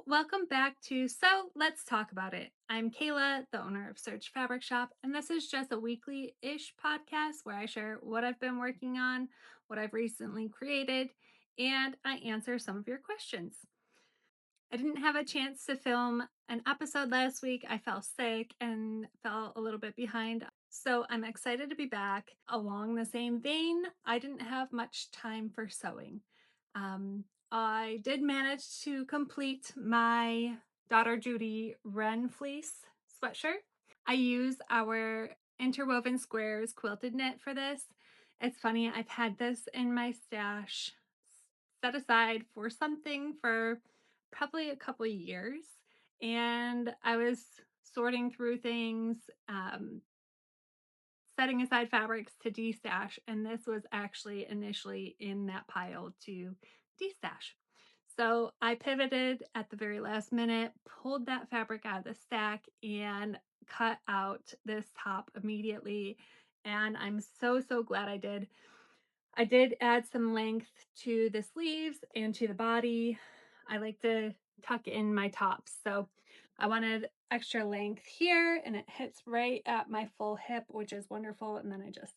welcome back to Let's Talk About It. I'm Kayla, the owner of Search Fabric Shop, and this is just a weekly ish podcast where I share what I've been working on, what I've recently created, and I answer some of your questions. I didn't have a chance to film an episode last week. I fell sick and fell a little bit behind. So I'm excited to be back. Along the same vein, I didn't have much time for sewing. I did manage to complete my daughter Judy Wren fleece sweatshirt. I use our interwoven squares quilted knit for this. It's funny, I've had this in my stash set aside for something for probably a couple of years. And I was sorting through things, setting aside fabrics to destash, and this was actually initially in that pile to destash. So I pivoted at the very last minute, pulled that fabric out of the stack, and cut out this top immediately. And I'm so glad I did. I did add some length to the sleeves and to the body. I like to tuck in my tops. So I wanted extra length here and it hits right at my full hip, which is wonderful. And then I just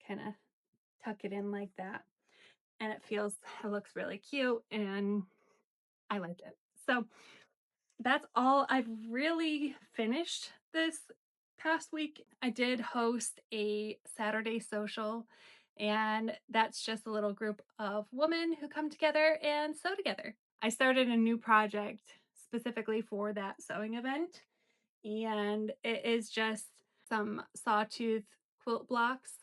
kind of tuck it in like that. And it looks really cute and I liked it. So that's all I've really finished this past week. I did host a Saturday social, and that's just a little group of women who come together and sew together. I started a new project specifically for that sewing event, and it is just some sawtooth quilt blocks.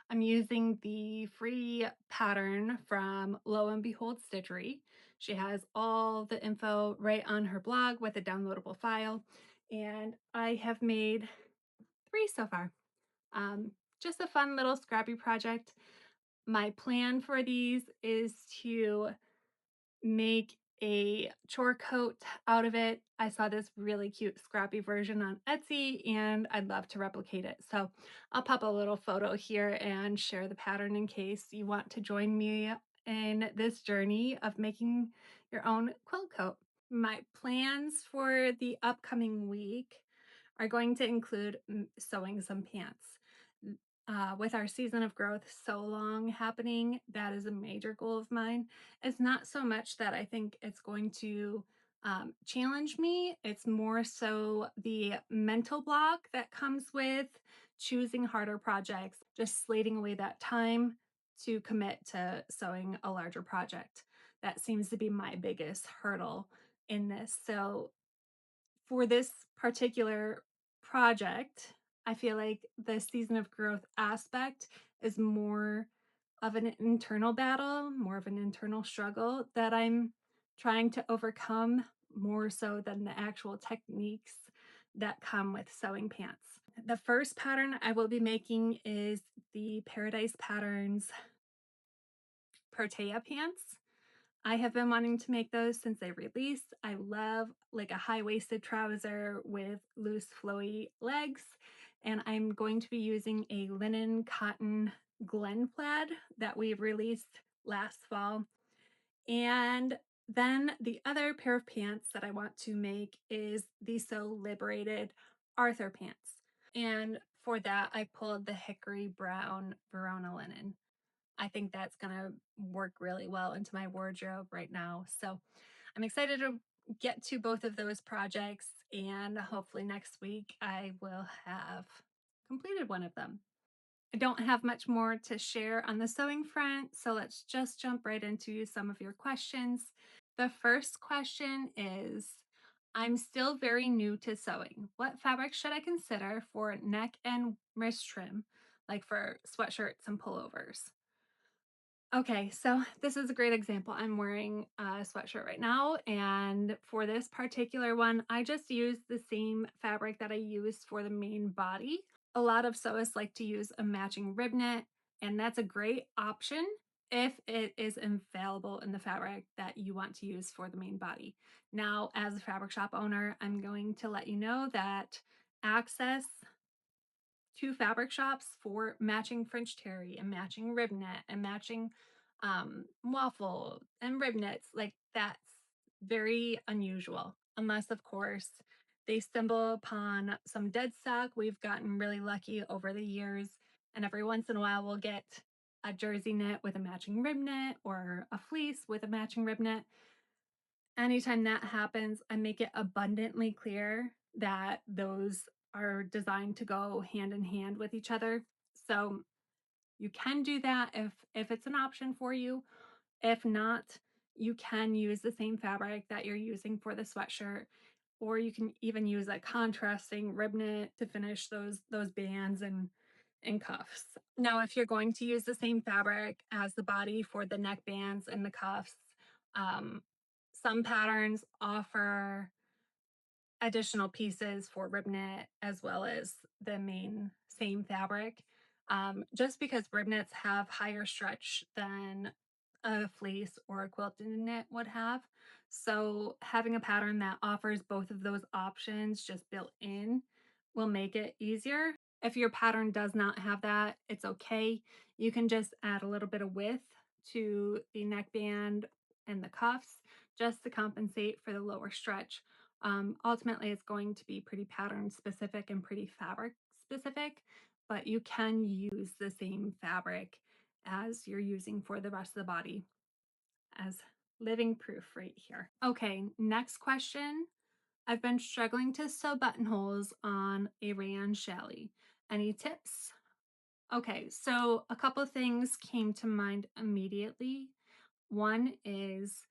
I'm using the free pattern from Lo and Behold Stitchery. She has all the info right on her blog with a downloadable file, and I have made 3 so far. Just a fun little scrappy project. My plan for these is to make a chore coat out of it. I saw this really cute scrappy version on Etsy and I'd love to replicate it. So I'll pop a little photo here and share the pattern in case you want to join me in this journey of making your own quilt coat. My plans for the upcoming week are going to include sewing some pants. With our season of growth so long happening, that is a major goal of mine. It's not so much that I think it's going to challenge me, it's more so the mental block that comes with choosing harder projects, just slating away that time to commit to sewing a larger project. That seems to be my biggest hurdle in this. So for this particular project, I feel like the season of growth aspect is more of an internal battle, more of an internal struggle that I'm trying to overcome more so than the actual techniques that come with sewing pants. The first pattern I will be making is the Paradise Patterns Protea pants. I have been wanting to make those since they released. I love like a high-waisted trouser with loose flowy legs, and I'm going to be using a linen cotton Glen plaid that we released last fall. And then the other pair of pants that I want to make is the So Liberated Arthur pants. And for that, I pulled the hickory brown Verona linen. I think that's gonna work really well into my wardrobe right now. So I'm excited to get to both of those projects, and hopefully next week I will have completed one of them. I don't have much more to share on the sewing front, so let's just jump right into some of your questions. The first question is, I'm still very new to sewing. What fabric should I consider for neck and wrist trim, like for sweatshirts and pullovers? Okay, so this is a great example. I'm wearing a sweatshirt right now, and for this particular one, I just used the same fabric that I used for the main body. A lot of sewists like to use a matching rib knit, and that's a great option if it is available in the fabric that you want to use for the main body. Now, as a fabric shop owner, I'm going to let you know that access 2 fabric shops for matching French terry and matching rib knit and matching waffle and rib knits, like that's Very unusual, unless, of course, they stumble upon some dead stock. We've gotten really lucky over the years, and every once in a while, we'll get a jersey knit with a matching rib knit or a fleece with a matching rib knit. Anytime that happens, I make it abundantly clear that those are designed to go hand in hand with each other. So you can do that if it's an option for you. If not, you can use the same fabric that you're using for the sweatshirt, or you can even use a contrasting rib knit to finish those bands and cuffs. Now, if you're going to use the same fabric as the body for the neck bands and the cuffs, um, some patterns offer additional pieces for rib knit as well as the main same fabric. Just because rib knits have higher stretch than a fleece or a quilted knit would have. So having a pattern that offers both of those options just built in will make it easier. If your pattern does not have that, it's okay. You can just add a little bit of width to the neckband and the cuffs just to compensate for the lower stretch. Ultimately, it's going to be pretty pattern specific and pretty fabric specific, but you can use the same fabric as you're using for the rest of the body as living proof right here. Okay, next question. I've been struggling to sew buttonholes on a rayon challis. Any tips? Okay, so a couple of things came to mind immediately. One is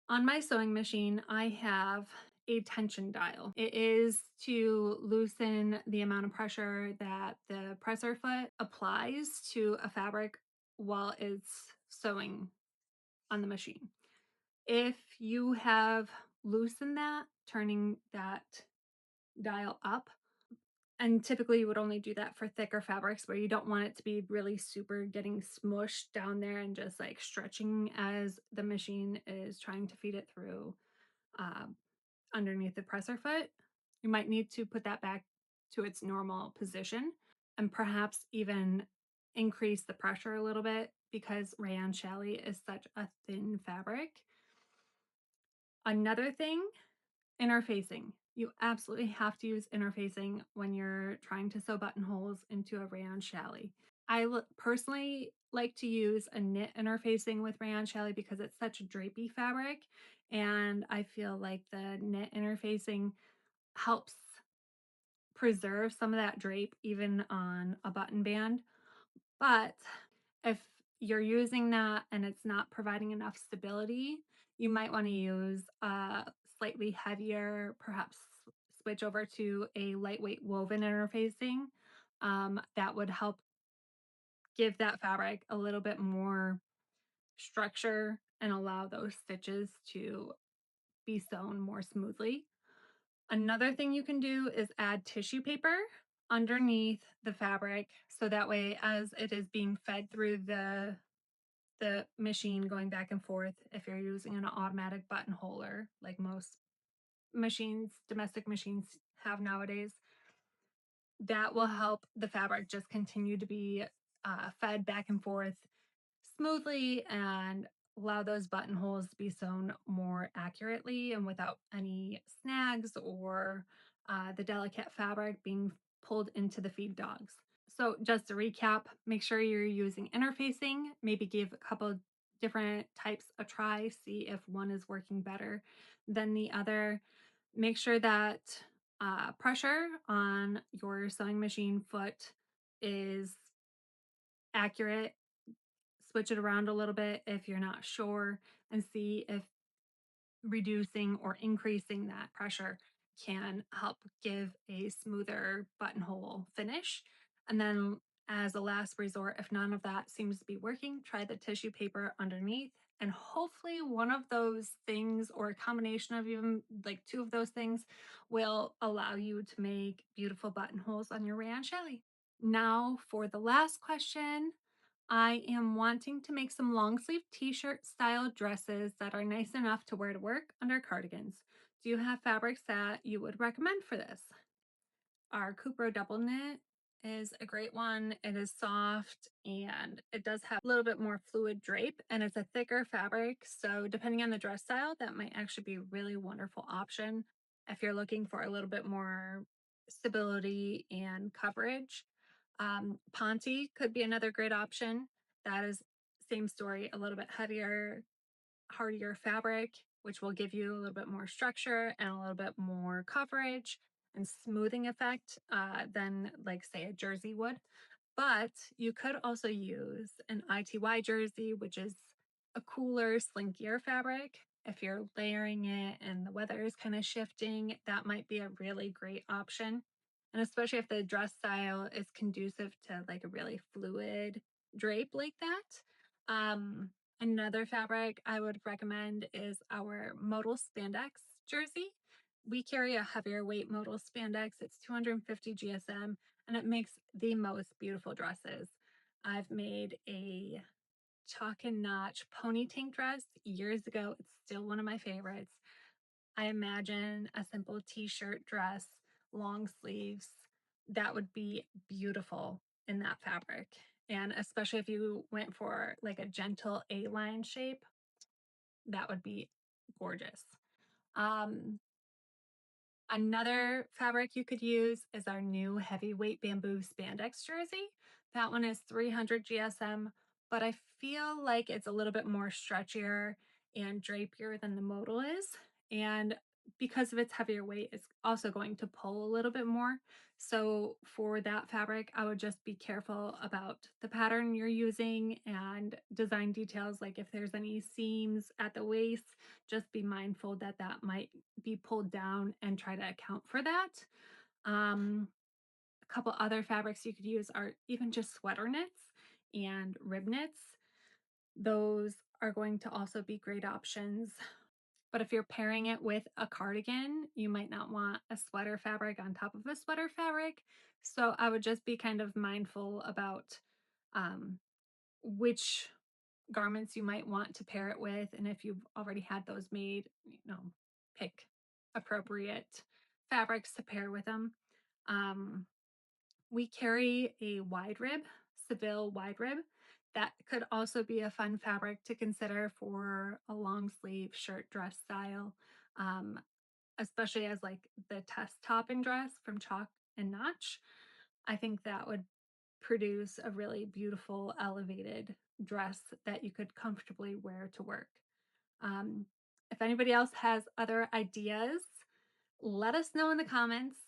on my sewing machine, I have a tension dial. It is to loosen the amount of pressure that the presser foot applies to a fabric while it's sewing on the machine. If you have loosened that, turning that dial up, and typically you would only do that for thicker fabrics where you don't want it to be really super getting smushed down there and just like stretching as the machine is trying to feed it through uh, underneath the presser foot. You might need to put that back to its normal position and perhaps even increase the pressure a little bit because rayon challis is such a thin fabric. Another thing, interfacing. You absolutely have to use interfacing when you're trying to sew buttonholes into a rayon challis. Personally like to use a knit interfacing with rayon challis because it's such a drapey fabric, and I feel like the knit interfacing helps preserve some of that drape even on a button band. But if you're using that and it's not providing enough stability, you might want to use a slightly heavier, perhaps switch over to a lightweight woven interfacing. That would help give that fabric a little bit more structure and allow those stitches to be sewn more smoothly. Another thing you can do is add tissue paper underneath the fabric so that way as it is being fed through the machine going back and forth, if you're using an automatic buttonholer like most machines, domestic machines have nowadays, that will help the fabric just continue to be fed back and forth smoothly and allow those buttonholes to be sewn more accurately and without any snags or the delicate fabric being pulled into the feed dogs. So just to recap, make sure you're using interfacing, maybe give a couple different types a try, see if one is working better than the other. Make sure that pressure on your sewing machine foot is accurate. Switch it around a little bit if you're not sure and see if reducing or increasing that pressure can help give a smoother buttonhole finish. And then as a last resort, if none of that seems to be working, try the tissue paper underneath. And hopefully one of those things or a combination of even like two of those things will allow you to make beautiful buttonholes on your rayon challis. Now for the last question. I am wanting to make some long sleeve t-shirt style dresses that are nice enough to wear to work under cardigans. Do you have fabrics that you would recommend for this? Our Cupro double knit is a great one. It is soft and it does have a little bit more fluid drape and it's a thicker fabric. So depending on the dress style, that might actually be a really wonderful option if you're looking for a little bit more stability and coverage. Ponte could be another great option. That is same story, a little bit heavier, hardier fabric, which will give you a little bit more structure and a little bit more coverage and smoothing effect than, like, say, a jersey would. But you could also use an ITY jersey, which is a cooler, slinkier fabric. If you're layering it and the weather is kind of shifting, that might be a really great option. And especially if the dress style is conducive to like a really fluid drape like that. Um, Another fabric I would recommend is our modal spandex jersey. We carry a heavier weight modal spandex. It's 250 GSM and it makes the most beautiful dresses. I've made a chalk and notch pony tank dress years ago. It's still one of my favorites. I imagine a simple t-shirt dress, long sleeves, that would be beautiful in that fabric. And especially if you went for like a gentle A-line shape, that would be gorgeous. Um, Another fabric you could use is our new heavyweight bamboo spandex jersey. That one is 300 GSM, but I feel like it's a little bit more stretchier and drapier than the modal is. And because of its heavier weight, it's also going to pull a little bit more. So for that fabric, I would just be careful about the pattern you're using and design details. Like if there's any seams at the waist, just be mindful that that might be pulled down and try to account for that. A couple other fabrics you could use are even just sweater knits and rib knits. Those are going to also be great options. But if you're pairing it with a cardigan, you might not want a sweater fabric on top of a sweater fabric. So I would just be kind of mindful about um, which garments you might want to pair it with. And if you've already had those made, pick appropriate fabrics to pair with them. Um, we carry a wide rib, Seville wide rib. That could also be a fun fabric to consider for a long sleeve shirt dress style, um, especially as like the test top and dress from Chalk and Notch. I think that would produce a really beautiful elevated dress that you could comfortably wear to work. Um, if anybody else has other ideas, let us know in the comments.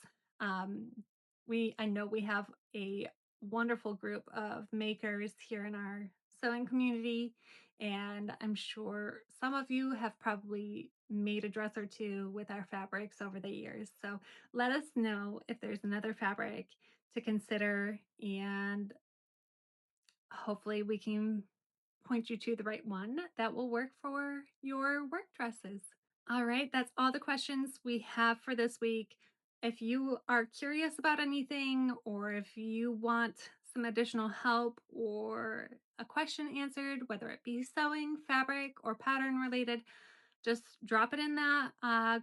I know we have a wonderful group of makers here in our sewing community, and I'm sure some of you have probably made a dress or two with our fabrics over the years. So let us know if there's another fabric to consider, and hopefully we can point you to the right one that will work for your work dresses. All right, that's all the questions we have for this week. If you are curious about anything, or if you want some additional help or a question answered, whether it be sewing, fabric, or pattern related, just drop it in that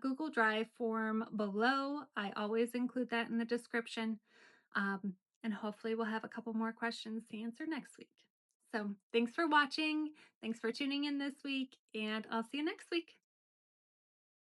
Google Drive form below. I always include that in the description. And hopefully, we'll have a couple more questions to answer next week. So, thanks for watching. Thanks for tuning in this week, and I'll see you next week.